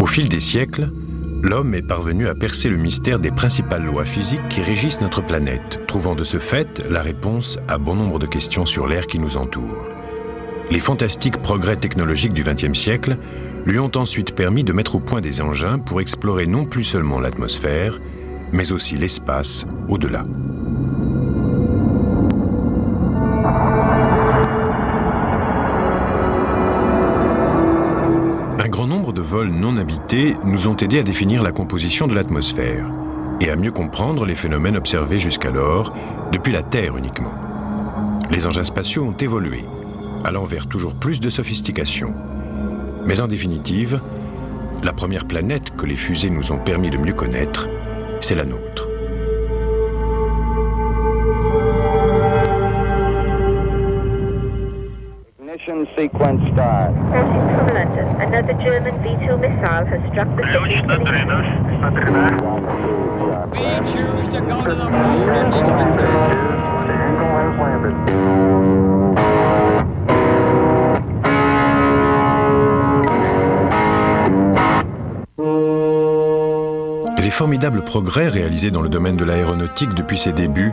fil des siècles, l'homme est parvenu à percer le mystère des principales lois physiques qui régissent notre planète, trouvant de ce fait la réponse à bon nombre de questions sur l'air qui nous entoure. Les fantastiques progrès technologiques du XXe siècle lui ont ensuite permis de mettre au point des engins pour explorer non plus seulement l'atmosphère, mais aussi l'espace au-delà. Un grand nombre de vols non habités nous ont aidés à définir la composition de l'atmosphère et à mieux comprendre les phénomènes observés jusqu'alors, depuis la Terre uniquement. Les engins spatiaux ont évolué, allant vers toujours plus de sophistication. Mais en définitive, la première planète que les fusées nous ont permis de mieux connaître, c'est la nôtre. Ignition sequence start. Reporting from London, another German V2 missile has struck the city. We choose to go to the moon and Les formidables progrès réalisés dans le domaine de l'aéronautique depuis ses débuts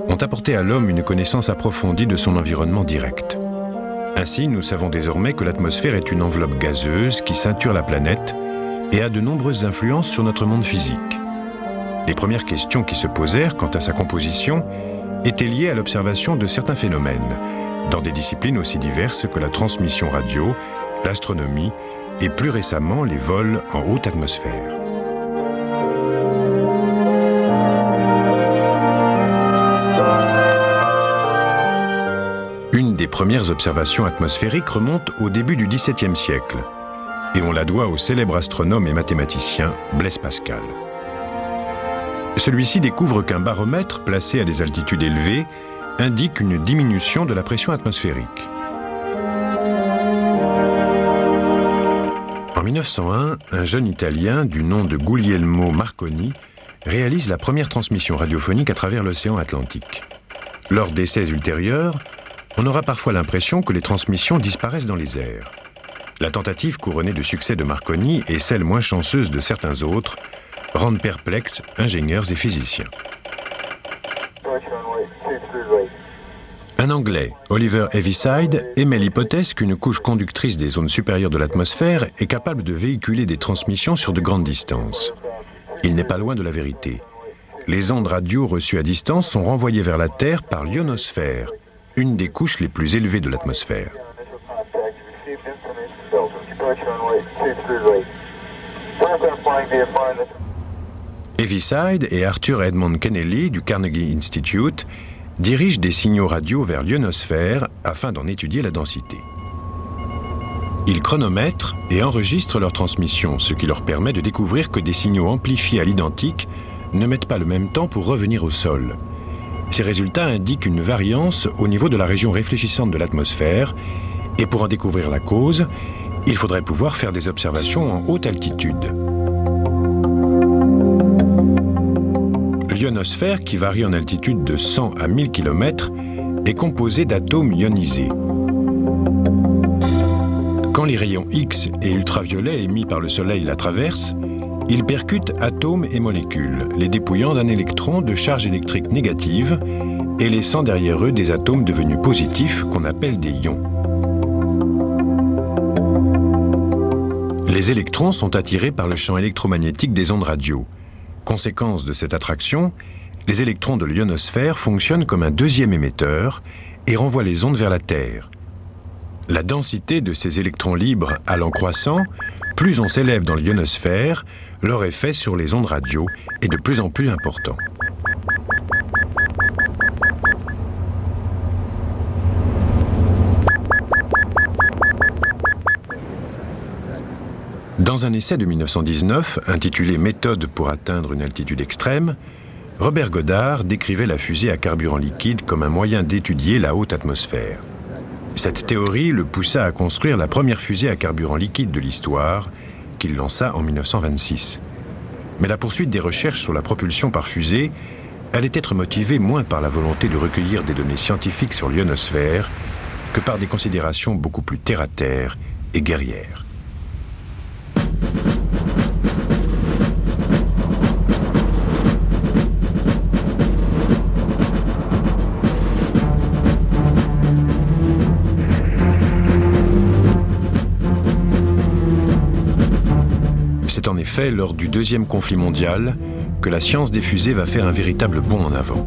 ont apporté à l'homme une connaissance approfondie de son environnement direct. Ainsi, nous savons désormais que l'atmosphère est une enveloppe gazeuse qui ceinture la planète et a de nombreuses influences sur notre monde physique. Les premières questions qui se posèrent quant à sa composition étaient liées à l'observation de certains phénomènes, dans des disciplines aussi diverses que la transmission radio, l'astronomie et plus récemment les vols en haute atmosphère. Une des premières observations atmosphériques remonte au début du XVIIe siècle et on la doit au célèbre astronome et mathématicien Blaise Pascal. Celui-ci découvre qu'un baromètre placé à des altitudes élevées indique une diminution de la pression atmosphérique. En 1901, un jeune Italien du nom de Guglielmo Marconi réalise la première transmission radiophonique à travers l'océan Atlantique. Lors d'essais ultérieurs, on aura parfois l'impression que les transmissions disparaissent dans les airs. La tentative couronnée de succès de Marconi et celle moins chanceuse de certains autres rendent perplexes ingénieurs et physiciens. Un Anglais, Oliver Heaviside, émet l'hypothèse qu'une couche conductrice des zones supérieures de l'atmosphère est capable de véhiculer des transmissions sur de grandes distances. Il n'est pas loin de la vérité. Les ondes radio reçues à distance sont renvoyées vers la Terre par l'ionosphère, une des couches les plus élevées de l'atmosphère. Heaviside et Arthur Edmond Kennelly du Carnegie Institute dirigent des signaux radio vers l'ionosphère afin d'en étudier la densité. Ils chronomètrent et enregistrent leur transmission, ce qui leur permet de découvrir que des signaux amplifiés à l'identique ne mettent pas le même temps pour revenir au sol. Ces résultats indiquent une variance au niveau de la région réfléchissante de l'atmosphère et pour en découvrir la cause, il faudrait pouvoir faire des observations en haute altitude. L'ionosphère, qui varie en altitude de 100 à 1000 km, est composée d'atomes ionisés. Quand les rayons X et ultraviolets émis par le Soleil la traversent, ils percutent atomes et molécules, les dépouillant d'un électron de charge électrique négative et laissant derrière eux des atomes devenus positifs qu'on appelle des ions. Les électrons sont attirés par le champ électromagnétique des ondes radio. Conséquence de cette attraction, les électrons de l'ionosphère fonctionnent comme un deuxième émetteur et renvoient les ondes vers la Terre. La densité de ces électrons libres allant croissant, plus on s'élève dans l'ionosphère, leur effet sur les ondes radio est de plus en plus important. Dans un essai de 1919, intitulé « Méthode pour atteindre une altitude extrême », Robert Goddard décrivait la fusée à carburant liquide comme un moyen d'étudier la haute atmosphère. Cette théorie le poussa à construire la première fusée à carburant liquide de l'histoire, qu'il lança en 1926. Mais la poursuite des recherches sur la propulsion par fusée allait être motivée moins par la volonté de recueillir des données scientifiques sur l'ionosphère que par des considérations beaucoup plus terre-à-terre et guerrières. C'est en effet lors du deuxième conflit mondial que la science des fusées va faire un véritable bond en avant.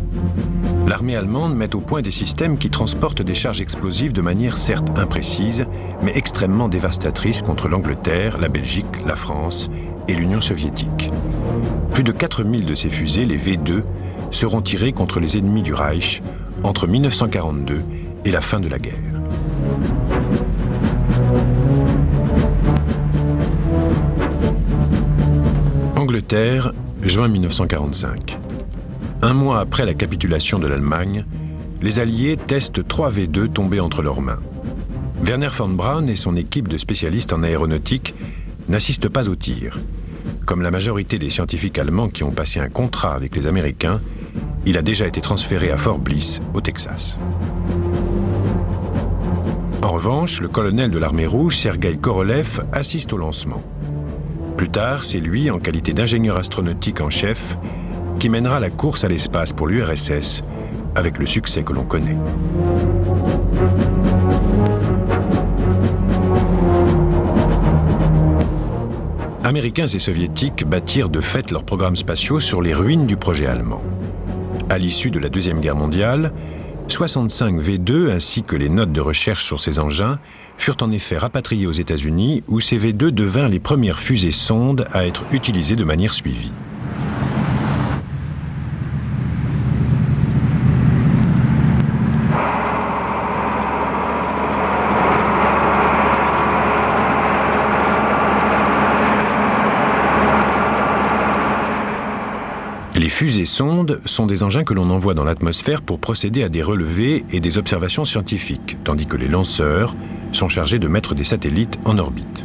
L'armée allemande met au point des systèmes qui transportent des charges explosives de manière certes imprécise, mais extrêmement dévastatrice contre l'Angleterre, la Belgique, la France et l'Union soviétique. Plus de 4000 de ces fusées, les V2, seront tirées contre les ennemis du Reich entre 1942 et la fin de la guerre. Angleterre, juin 1945. Un mois après la capitulation de l'Allemagne, les Alliés testent 3 V2 tombés entre leurs mains. Wernher von Braun et son équipe de spécialistes en aéronautique n'assistent pas au tir. Comme la majorité des scientifiques allemands qui ont passé un contrat avec les Américains, il a déjà été transféré à Fort Bliss, au Texas. En revanche, le colonel de l'armée rouge, Sergueï Korolev, assiste au lancement. Plus tard, c'est lui, en qualité d'ingénieur astronautique en chef, qui mènera la course à l'espace pour l'URSS, avec le succès que l'on connaît. Américains et Soviétiques bâtirent de fait leurs programmes spatiaux sur les ruines du projet allemand. À l'issue de la Deuxième Guerre mondiale, 65 V2 ainsi que les notes de recherche sur ces engins furent en effet rapatriés aux États-Unis où ces V2 devinrent les premières fusées-sondes à être utilisées de manière suivie. Les fusées-sondes sont des engins que l'on envoie dans l'atmosphère pour procéder à des relevés et des observations scientifiques, tandis que les lanceurs sont chargés de mettre des satellites en orbite.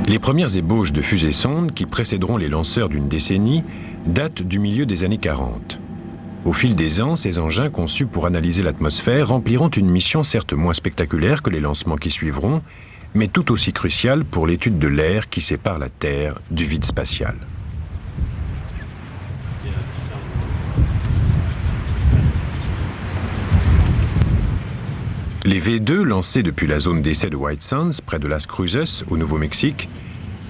Les premières ébauches de fusées-sondes, qui précéderont les lanceurs d'une décennie, datent du milieu des années 40. Au fil des ans, ces engins conçus pour analyser l'atmosphère rempliront une mission certes moins spectaculaire que les lancements qui suivront, mais tout aussi crucial pour l'étude de l'air qui sépare la Terre du vide spatial. Les V2 lancés depuis la zone d'essai de White Sands, près de Las Cruces, au Nouveau-Mexique,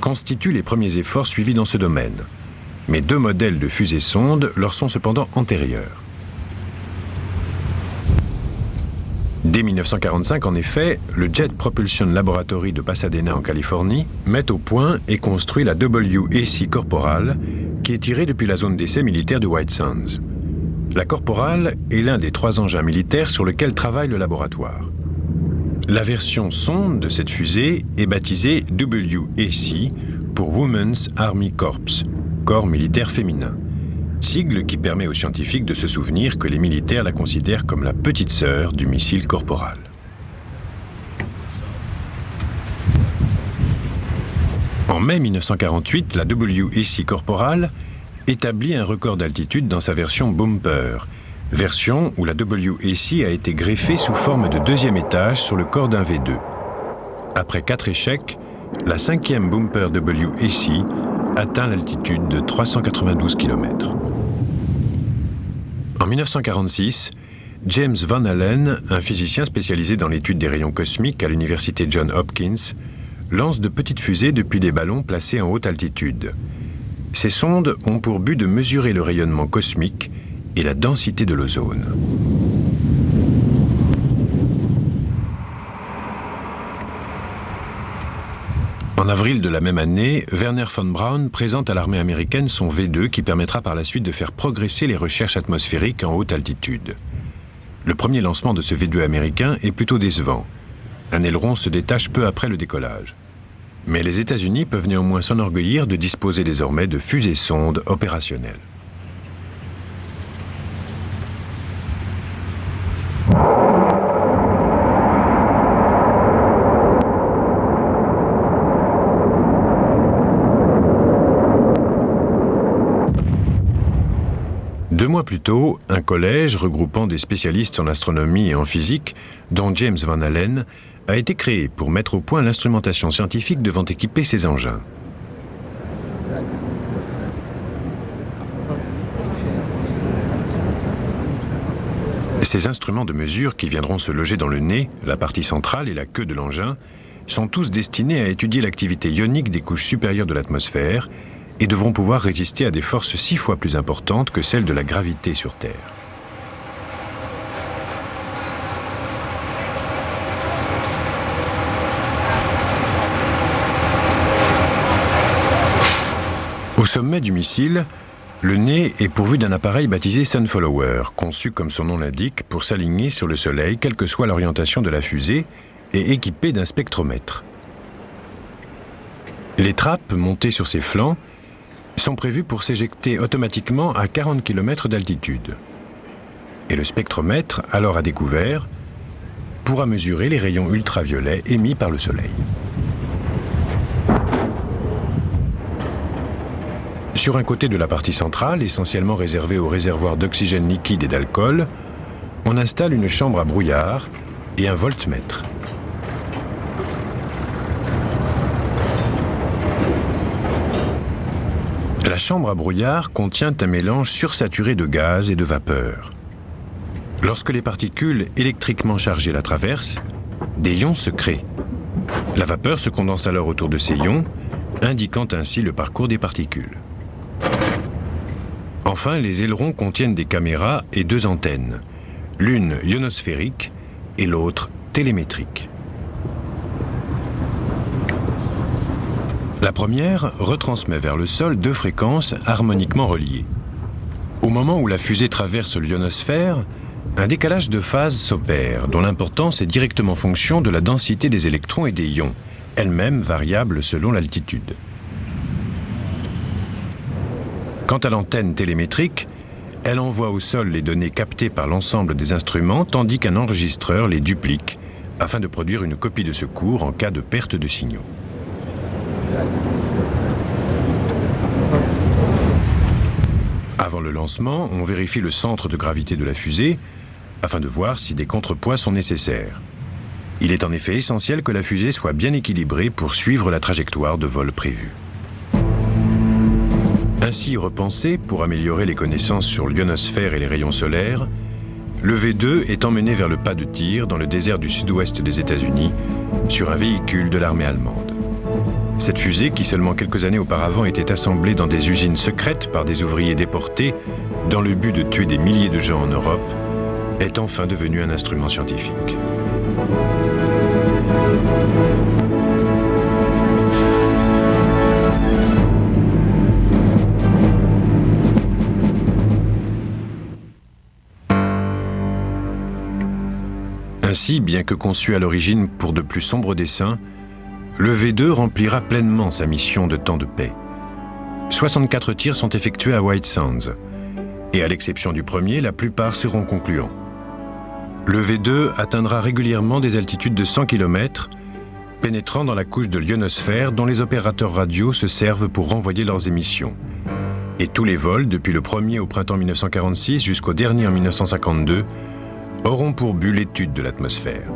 constituent les premiers efforts suivis dans ce domaine. Mais 2 modèles de fusées-sondes leur sont cependant antérieurs. Dès 1945, en effet, le Jet Propulsion Laboratory de Pasadena, en Californie, met au point et construit la WAC Corporal, qui est tirée depuis la zone d'essai militaire de White Sands. La Corporal est l'un des 3 engins militaires sur lesquels travaille le laboratoire. La version sonde de cette fusée est baptisée WAC pour Women's Army Corps, corps militaire féminin. Sigle qui permet aux scientifiques de se souvenir que les militaires la considèrent comme la petite sœur du missile Corporal. En mai 1948, la WAC Corporal établit un record d'altitude dans sa version Bumper, version où la WAC a été greffée sous forme de 2e étage sur le corps d'un V2. Après 4 échecs, la 5e Bumper WAC atteint l'altitude de 392 km. En 1946, James Van Allen, un physicien spécialisé dans l'étude des rayons cosmiques à l'université Johns Hopkins, lance de petites fusées depuis des ballons placés en haute altitude. Ces sondes ont pour but de mesurer le rayonnement cosmique et la densité de l'ozone. En avril de la même année, Wernher von Braun présente à l'armée américaine son V2 qui permettra par la suite de faire progresser les recherches atmosphériques en haute altitude. Le premier lancement de ce V2 américain est plutôt décevant. Un aileron se détache peu après le décollage. Mais les États-Unis peuvent néanmoins s'enorgueillir de disposer désormais de fusées-sondes opérationnelles. Deux mois plus tôt, un collège regroupant des spécialistes en astronomie et en physique, dont James Van Allen, a été créé pour mettre au point l'instrumentation scientifique devant équiper ces engins. Ces instruments de mesure qui viendront se loger dans le nez, la partie centrale et la queue de l'engin sont tous destinés à étudier l'activité ionique des couches supérieures de l'atmosphère et devront pouvoir résister à des forces 6 fois plus importantes que celles de la gravité sur Terre. Au sommet du missile, le nez est pourvu d'un appareil baptisé Sunfollower, conçu comme son nom l'indique pour s'aligner sur le Soleil, quelle que soit l'orientation de la fusée, et équipé d'un spectromètre. Les trappes montées sur ses flancs sont prévues pour s'éjecter automatiquement à 40 km d'altitude. Et le spectromètre, alors à découvert, pourra mesurer les rayons ultraviolets émis par le Soleil. Sur un côté de la partie centrale, essentiellement réservée aux réservoirs d'oxygène liquide et d'alcool, on installe une chambre à brouillard et un voltmètre. La chambre à brouillard contient un mélange sursaturé de gaz et de vapeur. Lorsque les particules électriquement chargées la traversent, des ions se créent. La vapeur se condense alors autour de ces ions, indiquant ainsi le parcours des particules. Enfin, les ailerons contiennent des caméras et 2 antennes, l'une ionosphérique et l'autre télémétrique. La première retransmet vers le sol 2 fréquences harmoniquement reliées. Au moment où la fusée traverse l'ionosphère, un décalage de phase s'opère, dont l'importance est directement fonction de la densité des électrons et des ions, elle-même variable selon l'altitude. Quant à l'antenne télémétrique, elle envoie au sol les données captées par l'ensemble des instruments, tandis qu'un enregistreur les duplique, afin de produire une copie de secours en cas de perte de signaux. Avant le lancement, on vérifie le centre de gravité de la fusée, afin de voir si des contrepoids sont nécessaires. Il est en effet essentiel que la fusée soit bien équilibrée pour suivre la trajectoire de vol prévue. Ainsi repensé pour améliorer les connaissances sur l'ionosphère et les rayons solaires, le V2 est emmené vers le pas de tir dans le désert du sud-ouest des États-Unis sur un véhicule de l'armée allemande. Cette fusée, qui seulement quelques années auparavant était assemblée dans des usines secrètes par des ouvriers déportés dans le but de tuer des milliers de gens en Europe, est enfin devenue un instrument scientifique. Ainsi, bien que conçu à l'origine pour de plus sombres desseins, le V2 remplira pleinement sa mission de temps de paix. 64 tirs sont effectués à White Sands, et à l'exception du premier, la plupart seront concluants. Le V2 atteindra régulièrement des altitudes de 100 km, pénétrant dans la couche de l'ionosphère dont les opérateurs radio se servent pour renvoyer leurs émissions. Et tous les vols, depuis le premier au printemps 1946 jusqu'au dernier en 1952, auront pour but l'étude de l'atmosphère.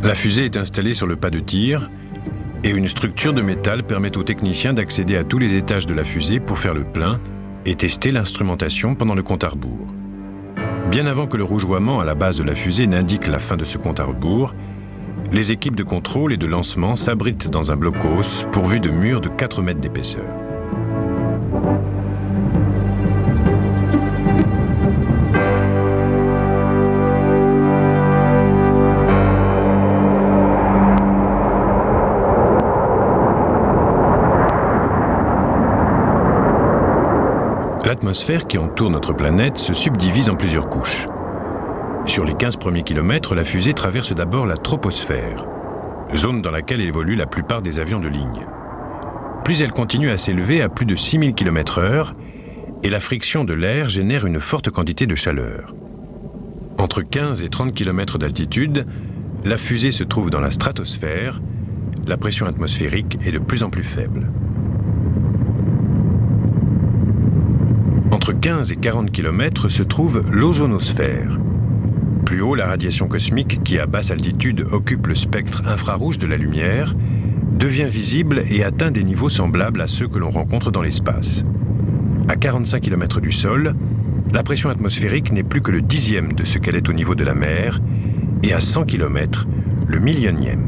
La fusée est installée sur le pas de tir et une structure de métal permet aux techniciens d'accéder à tous les étages de la fusée pour faire le plein et tester l'instrumentation pendant le compte à rebours. Bien avant que le rougeoiement à la base de la fusée n'indique la fin de ce compte à rebours, les équipes de contrôle et de lancement s'abritent dans un blockhaus pourvu de murs de 4 mètres d'épaisseur. L'atmosphère qui entoure notre planète se subdivise en plusieurs couches. Sur les 15 premiers kilomètres, la fusée traverse d'abord la troposphère, zone dans laquelle évoluent la plupart des avions de ligne. Puis elle continue à s'élever à plus de 6000 km/h et la friction de l'air génère une forte quantité de chaleur. Entre 15 et 30 km d'altitude, la fusée se trouve dans la stratosphère. La pression atmosphérique est de plus en plus faible. Entre 15 et 40 km se trouve l'ozonosphère. Plus haut, la radiation cosmique qui, à basse altitude, occupe le spectre infrarouge de la lumière, devient visible et atteint des niveaux semblables à ceux que l'on rencontre dans l'espace. À 45 km du sol, la pression atmosphérique n'est plus que le 10e de ce qu'elle est au niveau de la mer, et à 100 km, le 1/1000e.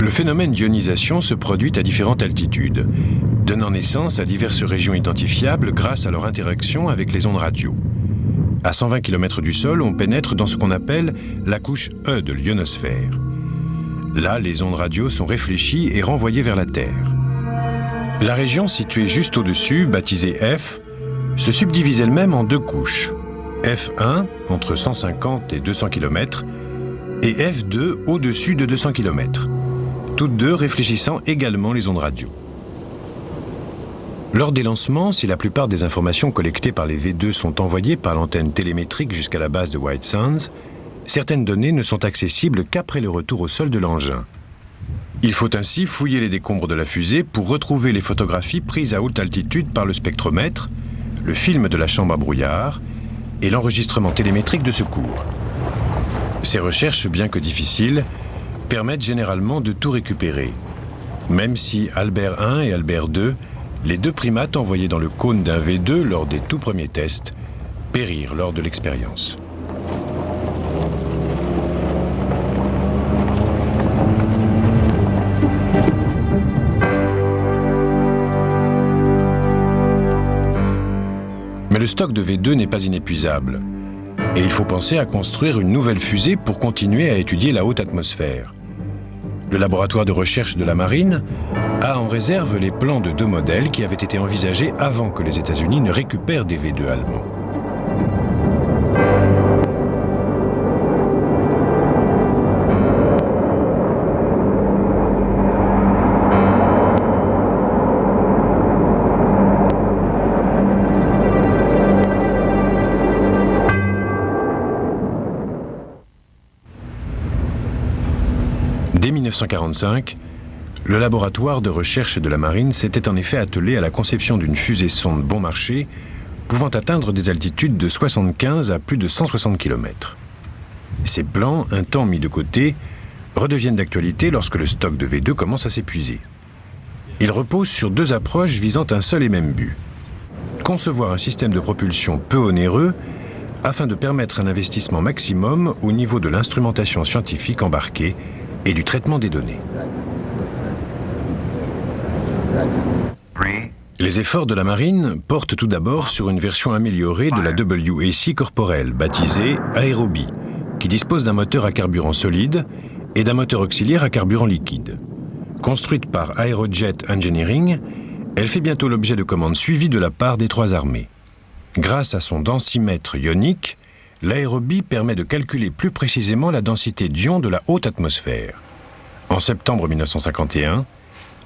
Le phénomène d'ionisation se produit à différentes altitudes, donnant naissance à diverses régions identifiables grâce à leur interaction avec les ondes radio. À 120 km du sol, on pénètre dans ce qu'on appelle la couche E de l'ionosphère. Là, les ondes radio sont réfléchies et renvoyées vers la Terre. La région située juste au-dessus, baptisée F, se subdivise elle-même en deux couches. F1, entre 150 et 200 km, et F2, au-dessus de 200 km. Toutes deux réfléchissant également les ondes radio. Lors des lancements, si la plupart des informations collectées par les V2 sont envoyées par l'antenne télémétrique jusqu'à la base de White Sands, certaines données ne sont accessibles qu'après le retour au sol de l'engin. Il faut ainsi fouiller les décombres de la fusée pour retrouver les photographies prises à haute altitude par le spectromètre, le film de la chambre à brouillard et l'enregistrement télémétrique de secours. Ces recherches, bien que difficiles, permettent généralement de tout récupérer, même si Albert 1 et Albert 2, les deux primates envoyés dans le cône d'un V2 lors des tout premiers tests, périrent lors de l'expérience. Mais le stock de V2 n'est pas inépuisable, et il faut penser à construire une nouvelle fusée pour continuer à étudier la haute atmosphère. Le laboratoire de recherche de la marine a en réserve les plans de deux modèles qui avaient été envisagés avant que les États-Unis ne récupèrent des V2 allemands. Dès 1945, le laboratoire de recherche de la marine s'était en effet attelé à la conception d'une fusée-sonde bon marché pouvant atteindre des altitudes de 75 à plus de 160 km. Ces plans, un temps mis de côté, redeviennent d'actualité lorsque le stock de V2 commence à s'épuiser. Ils reposent sur deux approches visant un seul et même but: concevoir un système de propulsion peu onéreux afin de permettre un investissement maximum au niveau de l'instrumentation scientifique embarquée et du traitement des données. Les efforts de la marine portent tout d'abord sur une version améliorée de la WAC corporelle, baptisée Aerobie, qui dispose d'un moteur à carburant solide et d'un moteur auxiliaire à carburant liquide. Construite par Aerojet Engineering, elle fait bientôt l'objet de commandes suivies de la part des trois armées. Grâce à son densimètre ionique, l'Aerobie permet de calculer plus précisément la densité d'ions de la haute atmosphère. En septembre 1951,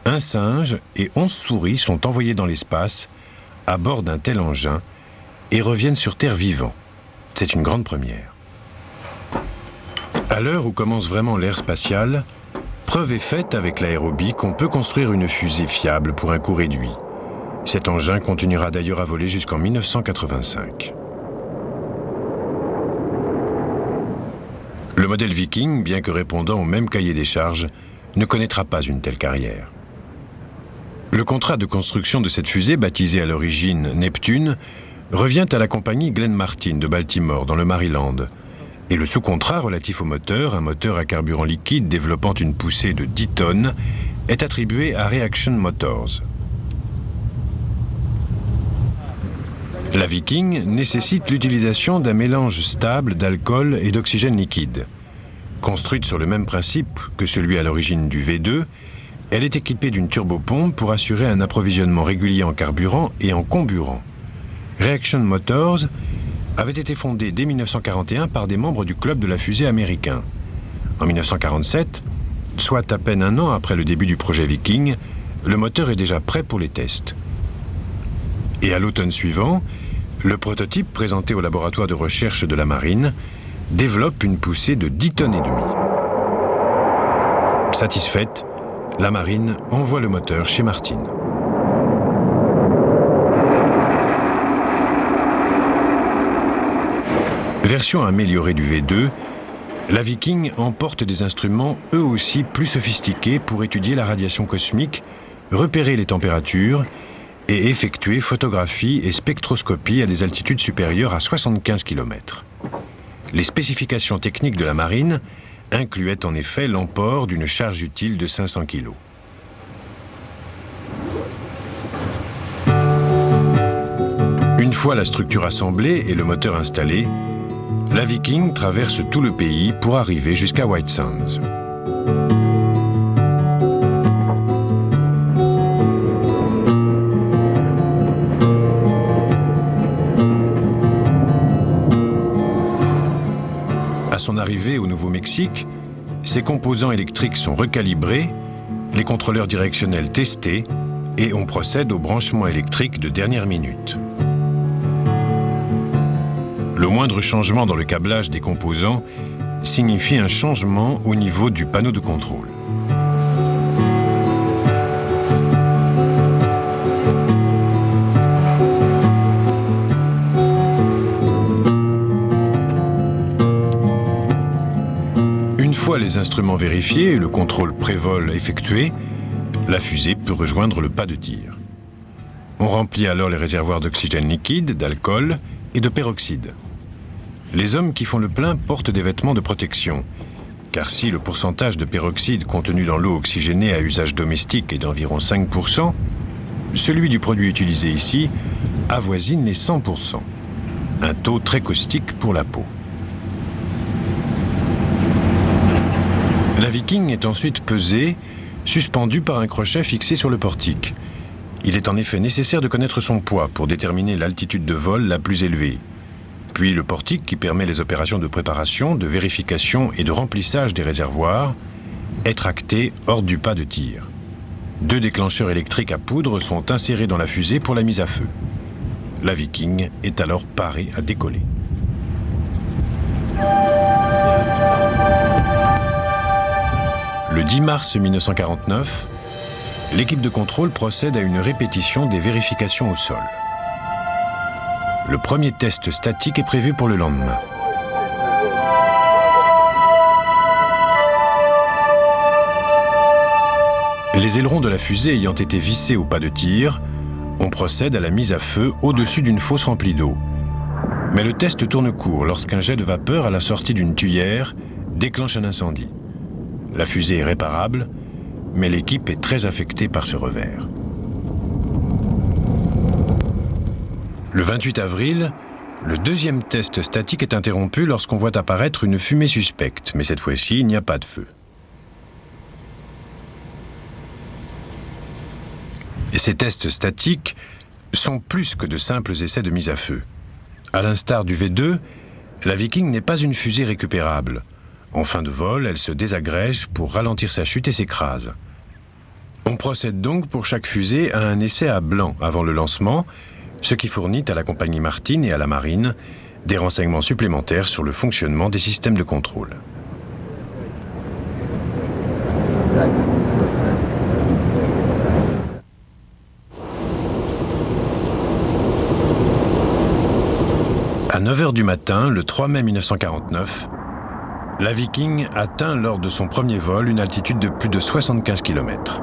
un singe et 11 souris sont envoyés dans l'espace à bord d'un tel engin et reviennent sur Terre vivants. C'est une grande première. À l'heure où commence vraiment l'ère spatiale, preuve est faite avec l'Aerobie qu'on peut construire une fusée fiable pour un coût réduit. Cet engin continuera d'ailleurs à voler jusqu'en 1985. Le modèle Viking, bien que répondant au même cahier des charges, ne connaîtra pas une telle carrière. Le contrat de construction de cette fusée, baptisée à l'origine Neptune, revient à la compagnie Glenn Martin de Baltimore, dans le Maryland. Et le sous-contrat relatif au moteur, un moteur à carburant liquide développant une poussée de 10 tonnes, est attribué à Reaction Motors. La Viking nécessite l'utilisation d'un mélange stable d'alcool et d'oxygène liquide. Construite sur le même principe que celui à l'origine du V2, elle est équipée d'une turbopompe pour assurer un approvisionnement régulier en carburant et en comburant. Reaction Motors avait été fondée dès 1941 par des membres du club de la fusée américain. En 1947, soit à peine un an après le début du projet Viking, le moteur est déjà prêt pour les tests. Et à l'automne suivant, le prototype présenté au laboratoire de recherche de la marine développe une poussée de 10 tonnes et demie. Satisfaite, la marine envoie le moteur chez Martin. Version améliorée du V2, la Viking emporte des instruments eux aussi plus sophistiqués pour étudier la radiation cosmique, repérer les températures et effectuer photographie et spectroscopie à des altitudes supérieures à 75 km. Les spécifications techniques de la marine incluaient en effet l'emport d'une charge utile de 500 kg. Une fois la structure assemblée et le moteur installé, la Viking traverse tout le pays pour arriver jusqu'à White Sands. À son arrivée au Nouveau-Mexique, ses composants électriques sont recalibrés, les contrôleurs directionnels testés et on procède au branchement électrique de dernière minute. Le moindre changement dans le câblage des composants signifie un changement au niveau du panneau de contrôle. Une fois les instruments vérifiés et le contrôle pré-vol effectué, la fusée peut rejoindre le pas de tir. On remplit alors les réservoirs d'oxygène liquide, d'alcool et de peroxyde. Les hommes qui font le plein portent des vêtements de protection, car si le pourcentage de peroxyde contenu dans l'eau oxygénée à usage domestique est d'environ 5%, celui du produit utilisé ici avoisine les 100%, un taux très caustique pour la peau. La Viking est ensuite pesée, suspendue par un crochet fixé sur le portique. Il est en effet nécessaire de connaître son poids pour déterminer l'altitude de vol la plus élevée. Puis le portique qui permet les opérations de préparation, de vérification et de remplissage des réservoirs est tracté hors du pas de tir. 2 déclencheurs électriques à poudre sont insérés dans la fusée pour la mise à feu. La Viking est alors parée à décoller. Le 10 mars 1949, l'équipe de contrôle procède à une répétition des vérifications au sol. Le premier test statique est prévu pour le lendemain. Les ailerons de la fusée ayant été vissés au pas de tir, on procède à la mise à feu au-dessus d'une fosse remplie d'eau. Mais le test tourne court lorsqu'un jet de vapeur à la sortie d'une tuyère déclenche un incendie. La fusée est réparable, mais l'équipe est très affectée par ce revers. Le 28 avril, le deuxième test statique est interrompu lorsqu'on voit apparaître une fumée suspecte, mais cette fois-ci, il n'y a pas de feu. Et ces tests statiques sont plus que de simples essais de mise à feu. À l'instar du V2, la Viking n'est pas une fusée récupérable. En fin de vol, elle se désagrège pour ralentir sa chute et s'écrase. On procède donc pour chaque fusée à un essai à blanc avant le lancement, ce qui fournit à la compagnie Martin et à la marine des renseignements supplémentaires sur le fonctionnement des systèmes de contrôle. À 9h du matin, le 3 mai 1949, la Viking atteint lors de son premier vol une altitude de plus de 75 km.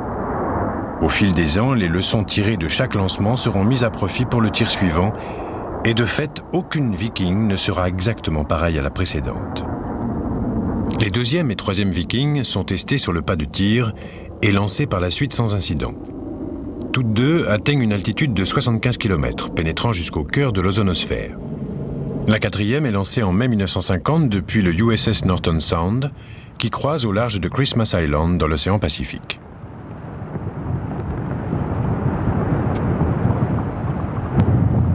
Au fil des ans, les leçons tirées de chaque lancement seront mises à profit pour le tir suivant, et de fait, aucune Viking ne sera exactement pareille à la précédente. Les deuxième et troisième Vikings sont testés sur le pas de tir et lancés par la suite sans incident. Toutes deux atteignent une altitude de 75 km, pénétrant jusqu'au cœur de l'ozonosphère. La quatrième est lancée en mai 1950 depuis le USS Norton Sound, qui croise au large de Christmas Island dans l'océan Pacifique.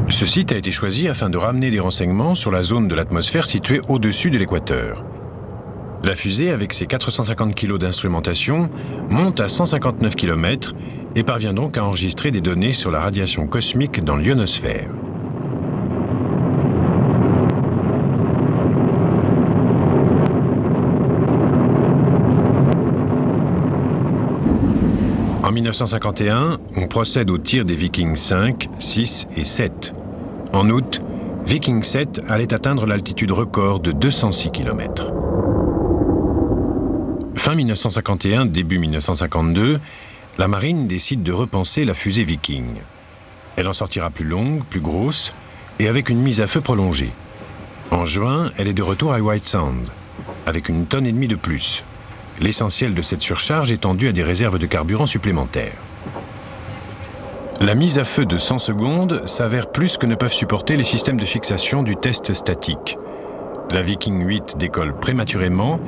Ce site a été choisi afin de ramener des renseignements sur la zone de l'atmosphère située au-dessus de l'équateur. La fusée, avec ses 450 kg d'instrumentation, monte à 159 km et parvient donc à enregistrer des données sur la radiation cosmique dans l'ionosphère. En 1951, on procède au tir des Viking 5, 6 et 7. En août, Viking 7 allait atteindre l'altitude record de 206 km. Fin 1951, début 1952, la marine décide de repenser la fusée Viking. Elle en sortira plus longue, plus grosse et avec une mise à feu prolongée. En juin, elle est de retour à White Sound, avec 1,5 tonne de plus. L'essentiel de cette surcharge étant dû à des réserves de carburant supplémentaires. La mise à feu de 100 secondes s'avère plus que ne peuvent supporter les systèmes de fixation du test statique. La Viking 8 décolle prématurément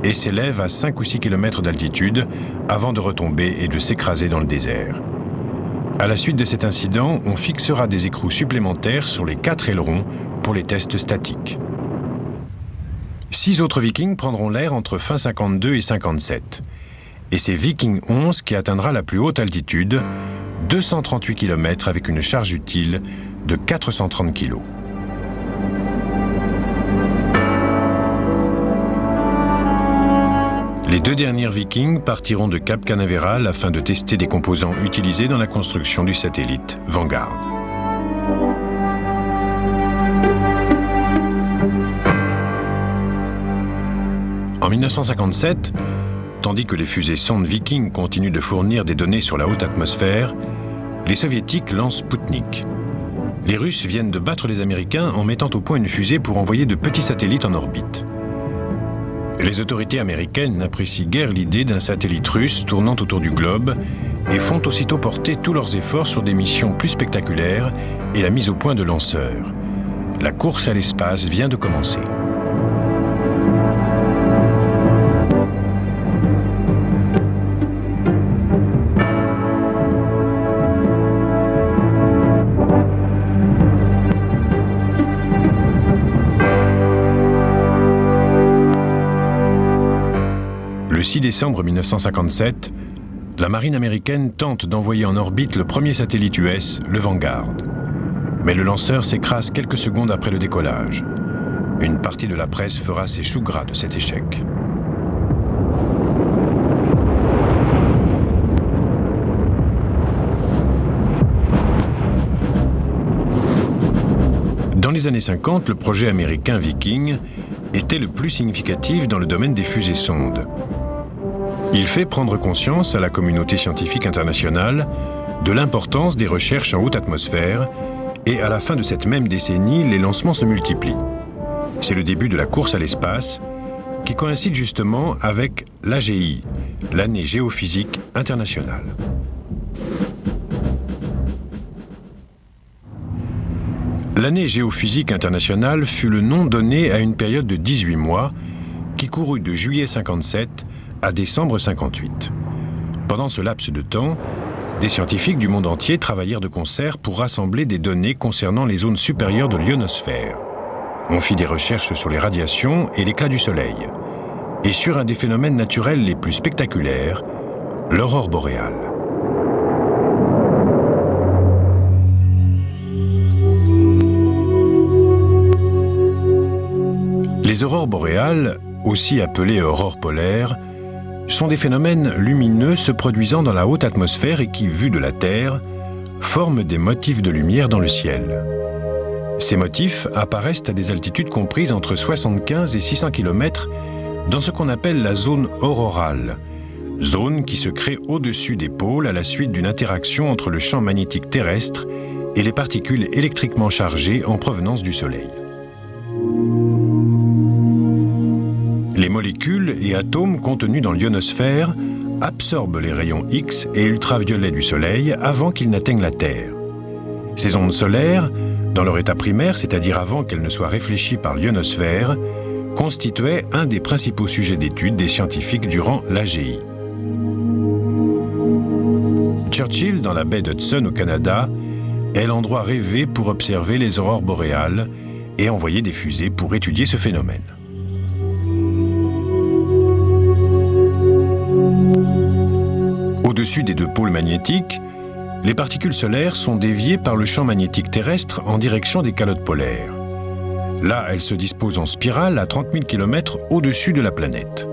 et s'élève à 5 ou 6 km d'altitude avant de retomber et de s'écraser dans le désert. À la suite de cet incident, on fixera des écrous supplémentaires sur les 4 ailerons pour les tests statiques. 6 autres Vikings prendront l'air entre fin 52 et 57. Et c'est Viking 11 qui atteindra la plus haute altitude, 238 km avec une charge utile de 430 kg. Les 2 dernières Vikings partiront de Cap Canaveral afin de tester des composants utilisés dans la construction du satellite Vanguard. En 1957, tandis que les fusées sondes Viking continuent de fournir des données sur la haute atmosphère, les Soviétiques lancent Sputnik. Les Russes viennent de battre les Américains en mettant au point une fusée pour envoyer de petits satellites en orbite. Les autorités américaines n'apprécient guère l'idée d'un satellite russe tournant autour du globe et font aussitôt porter tous leurs efforts sur des missions plus spectaculaires et la mise au point de lanceurs. La course à l'espace vient de commencer. Le 6 décembre 1957, la marine américaine tente d'envoyer en orbite le premier satellite US, le Vanguard. Mais le lanceur s'écrase quelques secondes après le décollage. Une partie de la presse fera ses choux gras de cet échec. Dans les années 50, le projet américain Viking était le plus significatif dans le domaine des fusées-sondes. Il fait prendre conscience à la communauté scientifique internationale de l'importance des recherches en haute atmosphère et à la fin de cette même décennie, les lancements se multiplient. C'est le début de la course à l'espace qui coïncide justement avec l'AGI, l'année géophysique internationale. L'année géophysique internationale fut le nom donné à une période de 18 mois qui courut de juillet 57 à décembre 58. Pendant ce laps de temps, des scientifiques du monde entier travaillèrent de concert pour rassembler des données concernant les zones supérieures de l'ionosphère. On fit des recherches sur les radiations et l'éclat du soleil, et sur un des phénomènes naturels les plus spectaculaires, l'aurore boréale. Les aurores boréales, aussi appelées aurores polaires, sont des phénomènes lumineux se produisant dans la haute atmosphère et qui, vus de la Terre, forment des motifs de lumière dans le ciel. Ces motifs apparaissent à des altitudes comprises entre 75 et 600 km dans ce qu'on appelle la zone aurorale, zone qui se crée au-dessus des pôles à la suite d'une interaction entre le champ magnétique terrestre et les particules électriquement chargées en provenance du Soleil. Les molécules et atomes contenus dans l'ionosphère absorbent les rayons X et ultraviolets du Soleil avant qu'ils n'atteignent la Terre. Ces ondes solaires, dans leur état primaire, c'est-à-dire avant qu'elles ne soient réfléchies par l'ionosphère, constituaient un des principaux sujets d'étude des scientifiques durant l'AGI. Churchill, dans la baie d'Hudson au Canada, est l'endroit rêvé pour observer les aurores boréales et envoyer des fusées pour étudier ce phénomène. Au-dessus des 2 pôles magnétiques, les particules solaires sont déviées par le champ magnétique terrestre en direction des calottes polaires. Là, elles se disposent en spirale à 30 000 km au-dessus de la planète.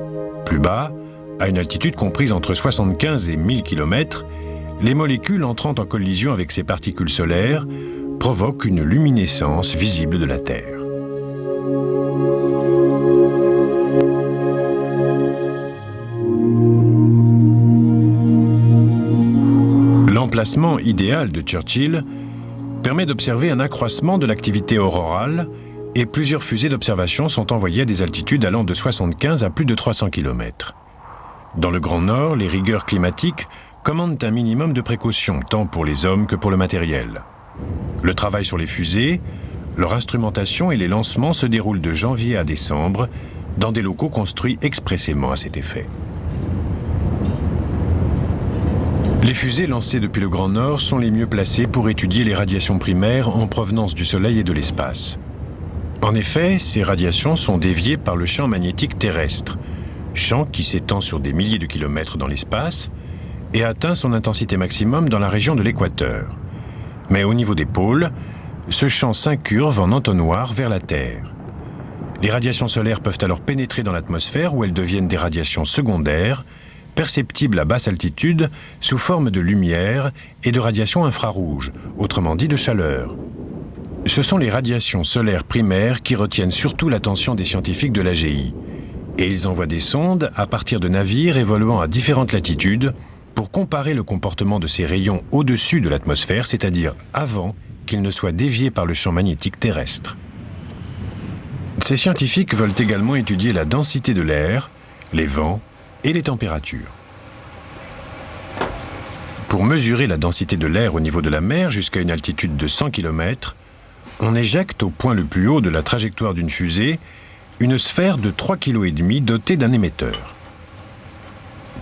Plus bas, à une altitude comprise entre 75 et 1000 km, les molécules entrant en collision avec ces particules solaires provoquent une luminescence visible de la Terre. L'emplacement idéal de Churchill permet d'observer un accroissement de l'activité aurorale et plusieurs fusées d'observation sont envoyées à des altitudes allant de 75 à plus de 300 km. Dans le Grand Nord, les rigueurs climatiques commandent un minimum de précautions, tant pour les hommes que pour le matériel. Le travail sur les fusées, leur instrumentation et les lancements se déroulent de janvier à décembre dans des locaux construits expressément à cet effet. Les fusées lancées depuis le Grand Nord sont les mieux placées pour étudier les radiations primaires en provenance du Soleil et de l'espace. En effet, ces radiations sont déviées par le champ magnétique terrestre, champ qui s'étend sur des milliers de kilomètres dans l'espace et atteint son intensité maximum dans la région de l'équateur. Mais au niveau des pôles, ce champ s'incurve en entonnoir vers la Terre. Les radiations solaires peuvent alors pénétrer dans l'atmosphère où elles deviennent des radiations secondaires, perceptibles à basse altitude sous forme de lumière et de radiations infrarouges, autrement dit de chaleur. Ce sont les radiations solaires primaires qui retiennent surtout l'attention des scientifiques de l'AGI. Et ils envoient des sondes à partir de navires évoluant à différentes latitudes pour comparer le comportement de ces rayons au-dessus de l'atmosphère, c'est-à-dire avant qu'ils ne soient déviés par le champ magnétique terrestre. Ces scientifiques veulent également étudier la densité de l'air, les vents et les températures. Pour mesurer la densité de l'air au niveau de la mer jusqu'à une altitude de 100 km, on éjecte au point le plus haut de la trajectoire d'une fusée une sphère de 3,5 kg dotée d'un émetteur.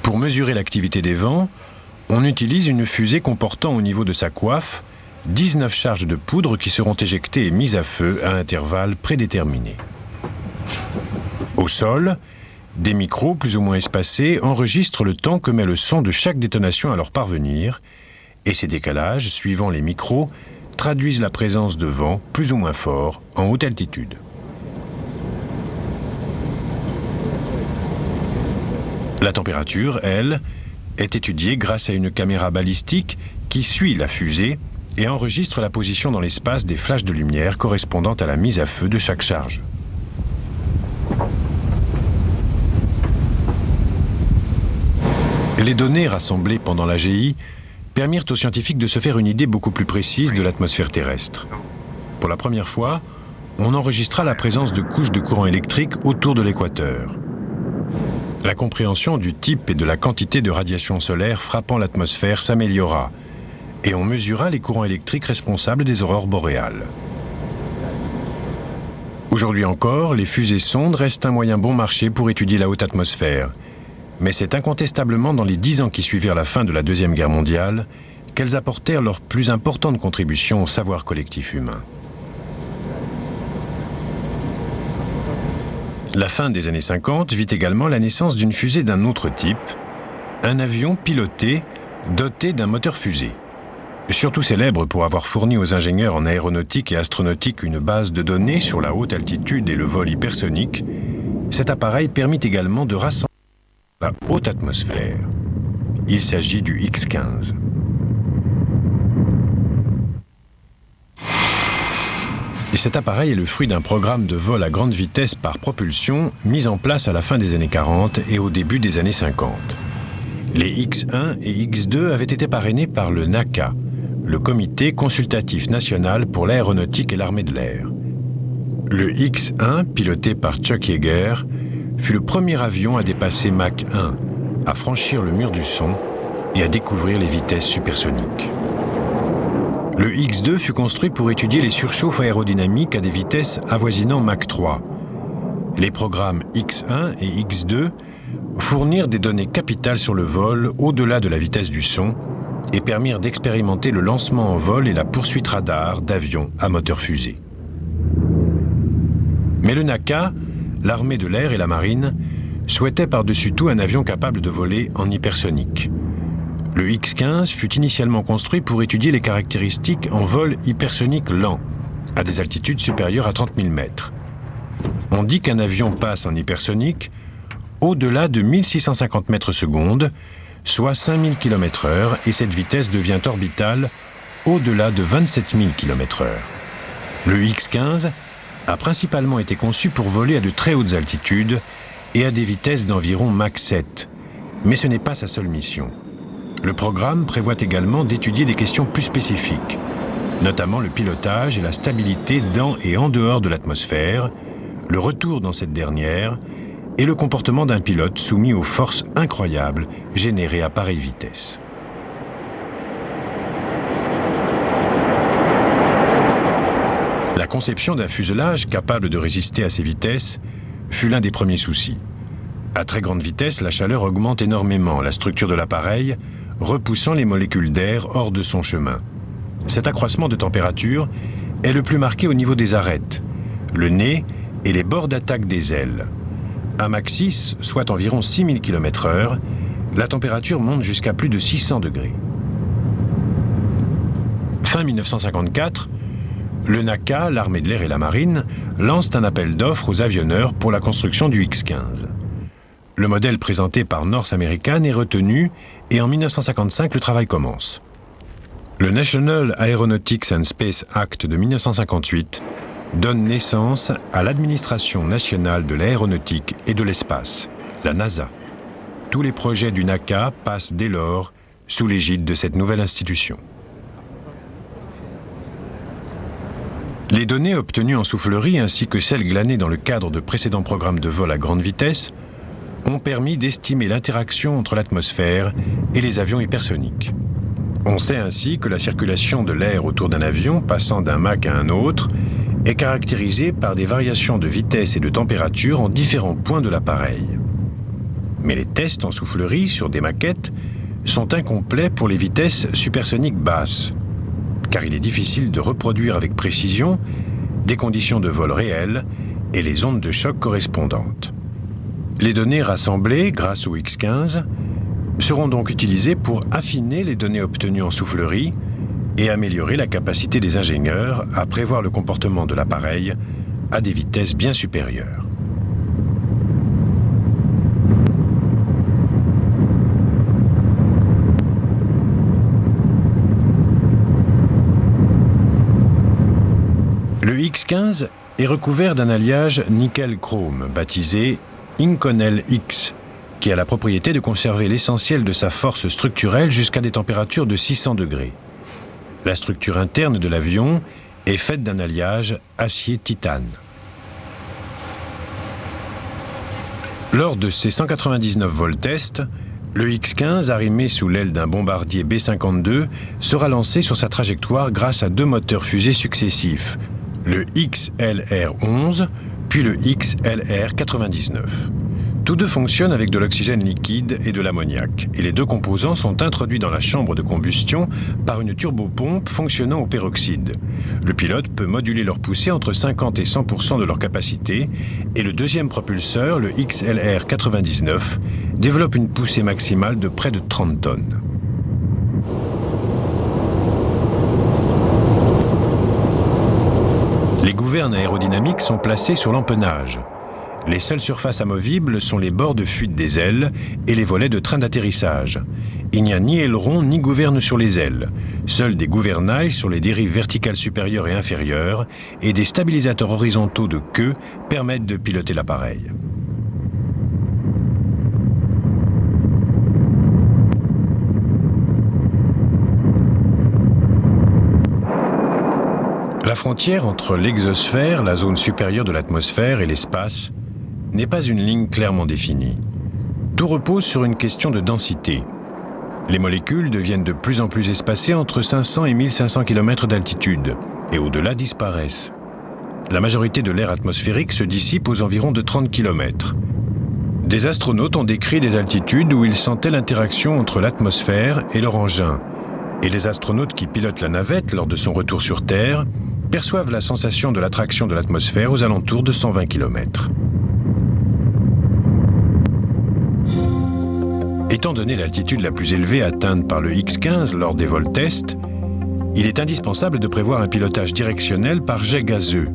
Pour mesurer l'activité des vents, on utilise une fusée comportant au niveau de sa coiffe 19 charges de poudre qui seront éjectées et mises à feu à intervalles prédéterminés. Au sol, des micros plus ou moins espacés enregistrent le temps que met le son de chaque détonation à leur parvenir, et ces décalages, suivant les micros, traduisent la présence de vent plus ou moins fort en haute altitude. La température, elle, est étudiée grâce à une caméra balistique qui suit la fusée et enregistre la position dans l'espace des flashs de lumière correspondant à la mise à feu de chaque charge. Les données rassemblées pendant l'AGI permirent aux scientifiques de se faire une idée beaucoup plus précise de l'atmosphère terrestre. Pour la première fois, on enregistra la présence de couches de courant électrique autour de l'équateur. La compréhension du type et de la quantité de radiation solaire frappant l'atmosphère s'améliora, et on mesura les courants électriques responsables des aurores boréales. Aujourd'hui encore, les fusées sondes restent un moyen bon marché pour étudier la haute atmosphère, mais c'est incontestablement dans les 10 ans qui suivirent la fin de la Deuxième Guerre mondiale qu'elles apportèrent leur plus importante contribution au savoir collectif humain. La fin des années 50 vit également la naissance d'une fusée d'un autre type, un avion piloté doté d'un moteur fusée. Surtout célèbre pour avoir fourni aux ingénieurs en aéronautique et astronautique une base de données sur la haute altitude et le vol hypersonique, cet appareil permit également de rassembler la haute atmosphère. Il s'agit du X-15. Et cet appareil est le fruit d'un programme de vol à grande vitesse par propulsion mis en place à la fin des années 40 et au début des années 50. Les X-1 et X-2 avaient été parrainés par le NACA, le Comité consultatif national pour l'aéronautique et l'armée de l'air. Le X-1, piloté par Chuck Yeager, fut le premier avion à dépasser Mach 1, à franchir le mur du son et à découvrir les vitesses supersoniques. Le X-2 fut construit pour étudier les surchauffes aérodynamiques à des vitesses avoisinant Mach 3. Les programmes X-1 et X-2 fournirent des données capitales sur le vol au-delà de la vitesse du son et permirent d'expérimenter le lancement en vol et la poursuite radar d'avions à moteur fusée. Mais le NACA, l'armée de l'air et la marine, souhaitaient par-dessus tout un avion capable de voler en hypersonique. Le X-15 fut initialement construit pour étudier les caractéristiques en vol hypersonique lent, à des altitudes supérieures à 30 000 mètres. On dit qu'un avion passe en hypersonique au-delà de 1650 mètres secondes, soit 5000 km/h, et cette vitesse devient orbitale au-delà de 27 000 km/h. Le X-15 a principalement été conçu pour voler à de très hautes altitudes et à des vitesses d'environ Mach 7. Mais ce n'est pas sa seule mission. Le programme prévoit également d'étudier des questions plus spécifiques, notamment le pilotage et la stabilité dans et en dehors de l'atmosphère, le retour dans cette dernière et le comportement d'un pilote soumis aux forces incroyables générées à pareille vitesse. La conception d'un fuselage capable de résister à ces vitesses fut l'un des premiers soucis. À très grande vitesse, la chaleur augmente énormément la structure de l'appareil, repoussant les molécules d'air hors de son chemin. Cet accroissement de température est le plus marqué au niveau des arêtes, le nez et les bords d'attaque des ailes. À Mach 6, soit environ 6000 km/h, la température monte jusqu'à plus de 600 degrés. Fin 1954, le NACA, l'armée de l'air et la marine, lancent un appel d'offres aux avionneurs pour la construction du X-15. Le modèle présenté par North American est retenu et en 1955, le travail commence. Le National Aeronautics and Space Act de 1958 donne naissance à l'Administration nationale de l'aéronautique et de l'espace, la NASA. Tous les projets du NACA passent dès lors sous l'égide de cette nouvelle institution. Les données obtenues en soufflerie ainsi que celles glanées dans le cadre de précédents programmes de vol à grande vitesse ont permis d'estimer l'interaction entre l'atmosphère et les avions hypersoniques. On sait ainsi que la circulation de l'air autour d'un avion passant d'un Mach à un autre est caractérisée par des variations de vitesse et de température en différents points de l'appareil. Mais les tests en soufflerie sur des maquettes sont incomplets pour les vitesses supersoniques basses, car il est difficile de reproduire avec précision des conditions de vol réelles et les ondes de choc correspondantes. Les données rassemblées grâce au X-15 seront donc utilisées pour affiner les données obtenues en soufflerie et améliorer la capacité des ingénieurs à prévoir le comportement de l'appareil à des vitesses bien supérieures. Le X-15 est recouvert d'un alliage nickel-chrome baptisé Inconel X, qui a la propriété de conserver l'essentiel de sa force structurelle jusqu'à des températures de 600 degrés. La structure interne de l'avion est faite d'un alliage acier-titane. Lors de ses 199 vols tests, le X-15, arrimé sous l'aile d'un bombardier B-52, sera lancé sur sa trajectoire grâce à deux moteurs fusées successifs, le XLR-11 puis le XLR-99. Tous deux fonctionnent avec de l'oxygène liquide et de l'ammoniac, et les deux composants sont introduits dans la chambre de combustion par une turbopompe fonctionnant au peroxyde. Le pilote peut moduler leur poussée entre 50 et 100% de leur capacité, et le deuxième propulseur, le XLR-99, développe une poussée maximale de près de 30 tonnes. Les gouvernes aérodynamiques sont placées sur l'empennage. Les seules surfaces amovibles sont les bords de fuite des ailes et les volets de train d'atterrissage. Il n'y a ni aileron ni gouverne sur les ailes. Seuls des gouvernails sur les dérives verticales supérieures et inférieures et des stabilisateurs horizontaux de queue permettent de piloter l'appareil. La frontière entre l'exosphère, la zone supérieure de l'atmosphère, et l'espace n'est pas une ligne clairement définie. Tout repose sur une question de densité. Les molécules deviennent de plus en plus espacées entre 500 et 1500 km d'altitude, et au-delà disparaissent. La majorité de l'air atmosphérique se dissipe aux environs de 30 km. Des astronautes ont décrit des altitudes où ils sentaient l'interaction entre l'atmosphère et leur engin, et les astronautes qui pilotent la navette lors de son retour sur Terre perçoivent la sensation de l'attraction de l'atmosphère aux alentours de 120 km. Étant donné l'altitude la plus élevée atteinte par le X-15 lors des vols tests, il est indispensable de prévoir un pilotage directionnel par jet gazeux.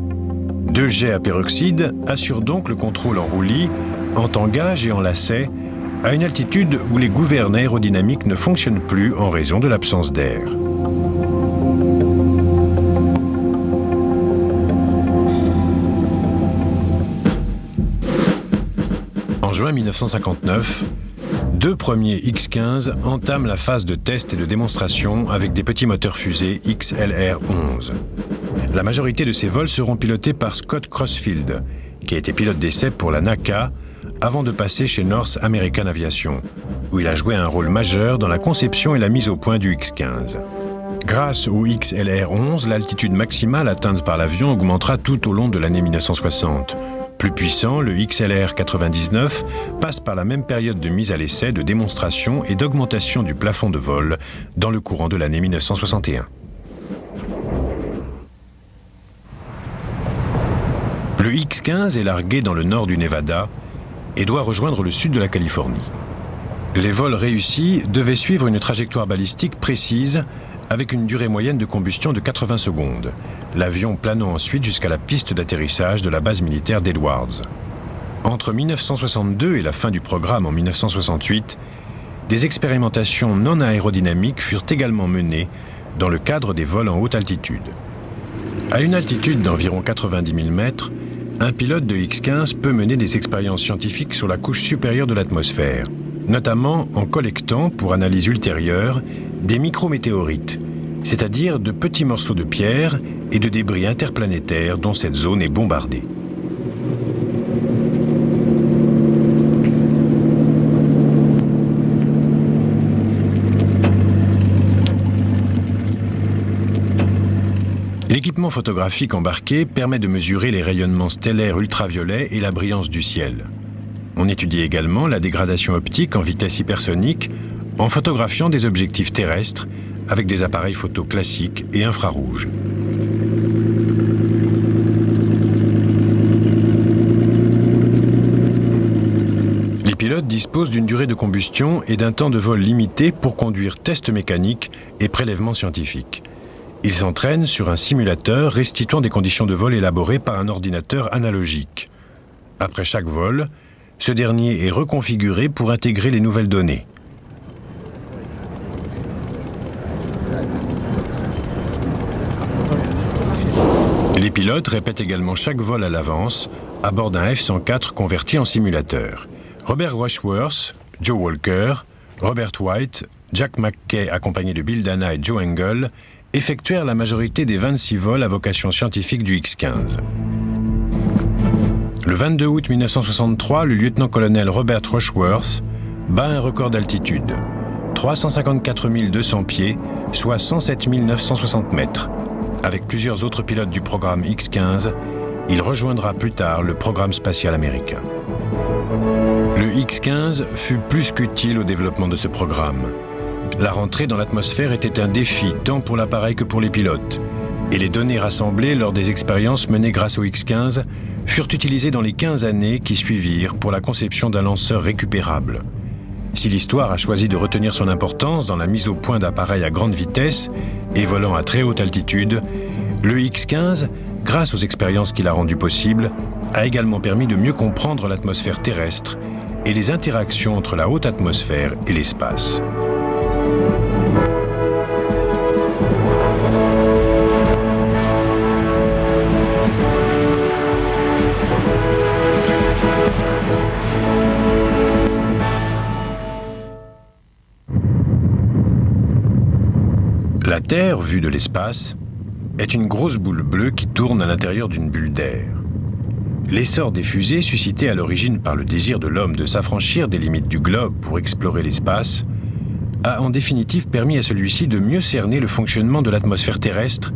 Deux jets à peroxyde assurent donc le contrôle en roulis, en tangage et en lacet, à une altitude où les gouvernes aérodynamiques ne fonctionnent plus en raison de l'absence d'air. juin 1959, 2 premiers X-15 entament la phase de test et de démonstration avec des petits moteurs fusées XLR-11. La majorité de ces vols seront pilotés par Scott Crossfield, qui a été pilote d'essai pour la NACA avant de passer chez North American Aviation, où il a joué un rôle majeur dans la conception et la mise au point du X-15. Grâce au XLR-11, l'altitude maximale atteinte par l'avion augmentera tout au long de l'année 1960. Plus puissant, le XLR-99 passe par la même période de mise à l'essai, de démonstration et d'augmentation du plafond de vol dans le courant de l'année 1961. Le X-15 est largué dans le nord du Nevada et doit rejoindre le sud de la Californie. Les vols réussis devaient suivre une trajectoire balistique précise avec une durée moyenne de combustion de 80 secondes, l'avion planant ensuite jusqu'à la piste d'atterrissage de la base militaire d'Edwards. Entre 1962 et la fin du programme en 1968, des expérimentations non aérodynamiques furent également menées dans le cadre des vols en haute altitude. À une altitude d'environ 90 000 mètres, un pilote de X-15 peut mener des expériences scientifiques sur la couche supérieure de l'atmosphère, notamment en collectant, pour analyse ultérieure, des micrométéorites, c'est-à-dire de petits morceaux de pierre et de débris interplanétaires dont cette zone est bombardée. L'équipement photographique embarqué permet de mesurer les rayonnements stellaires ultraviolets et la brillance du ciel. On étudie également la dégradation optique en vitesse hypersonique en photographiant des objectifs terrestres avec des appareils photo classiques et infrarouges. Les pilotes disposent d'une durée de combustion et d'un temps de vol limité pour conduire tests mécaniques et prélèvements scientifiques. Ils s'entraînent sur un simulateur restituant des conditions de vol élaborées par un ordinateur analogique. Après chaque vol, ce dernier est reconfiguré pour intégrer les nouvelles données. Les pilotes répètent également chaque vol à l'avance à bord d'un F-104 converti en simulateur. Robert Rushworth, Joe Walker, Robert White, Jack McKay accompagné de Bill Dana et Joe Engle effectuèrent la majorité des 26 vols à vocation scientifique du X-15. Le 22 août 1963, le lieutenant-colonel Robert Rushworth bat un record d'altitude, 354 200 pieds, soit 107 960 mètres. Avec plusieurs autres pilotes du programme X-15, il rejoindra plus tard le programme spatial américain. Le X-15 fut plus qu'utile au développement de ce programme. La rentrée dans l'atmosphère était un défi tant pour l'appareil que pour les pilotes, et les données rassemblées lors des expériences menées grâce au X-15 furent utilisées dans les 15 années qui suivirent pour la conception d'un lanceur récupérable. Si l'histoire a choisi de retenir son importance dans la mise au point d'appareils à grande vitesse et volant à très haute altitude, le X-15, grâce aux expériences qu'il a rendues possibles, a également permis de mieux comprendre l'atmosphère terrestre et les interactions entre la haute atmosphère et l'espace. La Terre, vue de l'espace, est une grosse boule bleue qui tourne à l'intérieur d'une bulle d'air. L'essor des fusées, suscité à l'origine par le désir de l'homme de s'affranchir des limites du globe pour explorer l'espace, a en définitive permis à celui-ci de mieux cerner le fonctionnement de l'atmosphère terrestre,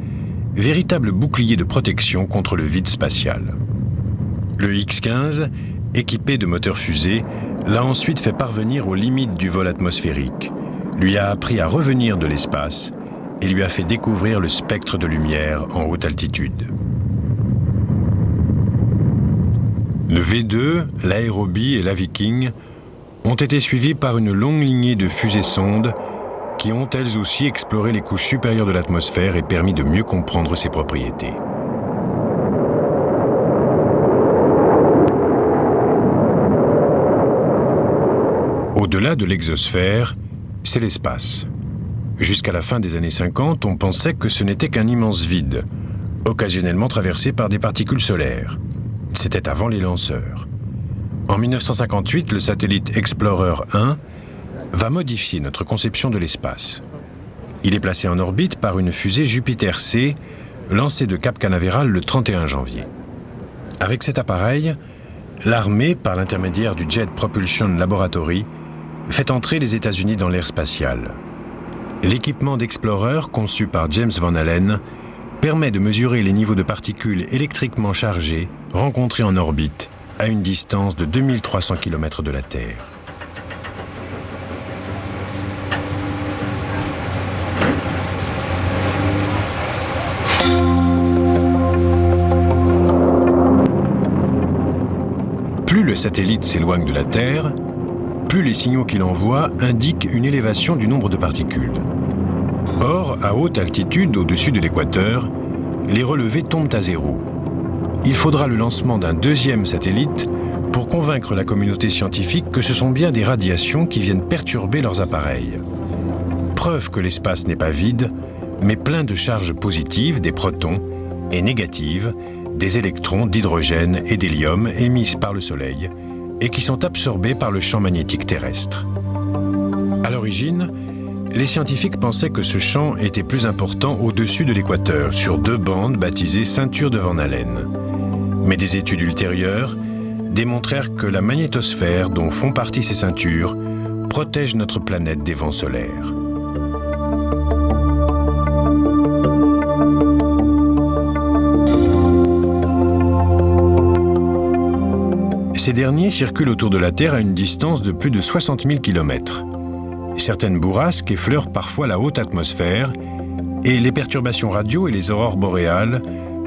véritable bouclier de protection contre le vide spatial. Le X-15, équipé de moteurs fusées, l'a ensuite fait parvenir aux limites du vol atmosphérique, lui a appris à revenir de l'espace et lui a fait découvrir le spectre de lumière en haute altitude. Le V2, l'Aérobie et la Viking ont été suivis par une longue lignée de fusées-sondes qui ont elles aussi exploré les couches supérieures de l'atmosphère et permis de mieux comprendre ses propriétés. Au-delà de l'exosphère, c'est l'espace. Jusqu'à la fin des années 50, on pensait que ce n'était qu'un immense vide, occasionnellement traversé par des particules solaires. C'était avant les lanceurs. En 1958, le satellite Explorer 1 va modifier notre conception de l'espace. Il est placé en orbite par une fusée Jupiter-C, lancée de Cap Canaveral le 31 janvier. Avec cet appareil, l'armée, par l'intermédiaire du Jet Propulsion Laboratory, fait entrer les États-Unis dans l'ère spatiale. L'équipement d'Explorer, conçu par James Van Allen, permet de mesurer les niveaux de particules électriquement chargées rencontrées en orbite à une distance de 2300 km de la Terre. Plus le satellite s'éloigne de la Terre, plus les signaux qu'il envoie indiquent une élévation du nombre de particules. Or, à haute altitude, au-dessus de l'équateur, les relevés tombent à zéro. Il faudra le lancement d'un deuxième satellite pour convaincre la communauté scientifique que ce sont bien des radiations qui viennent perturber leurs appareils. Preuve que l'espace n'est pas vide, mais plein de charges positives, des protons, et négatives, des électrons, d'hydrogène et d'hélium émises par le Soleil et qui sont absorbés par le champ magnétique terrestre. À l'origine, les scientifiques pensaient que ce champ était plus important au-dessus de l'équateur, sur 2 bandes baptisées ceintures de Van Allen. Mais des études ultérieures démontrèrent que la magnétosphère dont font partie ces ceintures protège notre planète des vents solaires. Ces derniers circulent autour de la Terre à une distance de plus de 60 000 km. Certaines bourrasques effleurent parfois la haute atmosphère et les perturbations radio et les aurores boréales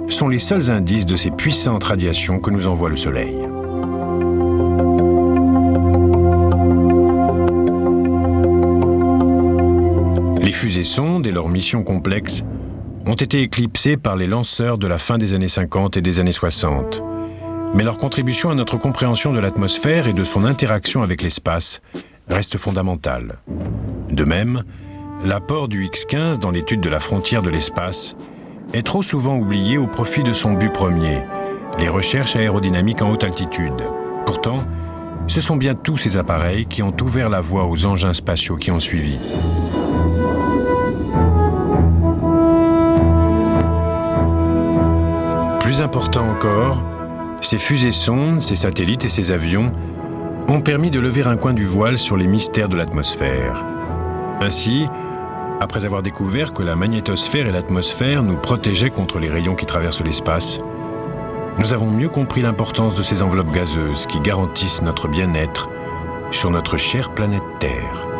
sont les seuls indices de ces puissantes radiations que nous envoie le Soleil. Les fusées-sondes et leurs missions complexes ont été éclipsées par les lanceurs de la fin des années 50 et des années 60. Mais leur contribution à notre compréhension de l'atmosphère et de son interaction avec l'espace reste fondamentale. De même, l'apport du X-15 dans l'étude de la frontière de l'espace est trop souvent oublié au profit de son but premier, les recherches aérodynamiques en haute altitude. Pourtant, ce sont bien tous ces appareils qui ont ouvert la voie aux engins spatiaux qui ont suivi. Plus important encore, ces fusées-sondes, ces satellites et ces avions ont permis de lever un coin du voile sur les mystères de l'atmosphère. Ainsi, après avoir découvert que la magnétosphère et l'atmosphère nous protégeaient contre les rayons qui traversent l'espace, nous avons mieux compris l'importance de ces enveloppes gazeuses qui garantissent notre bien-être sur notre chère planète Terre.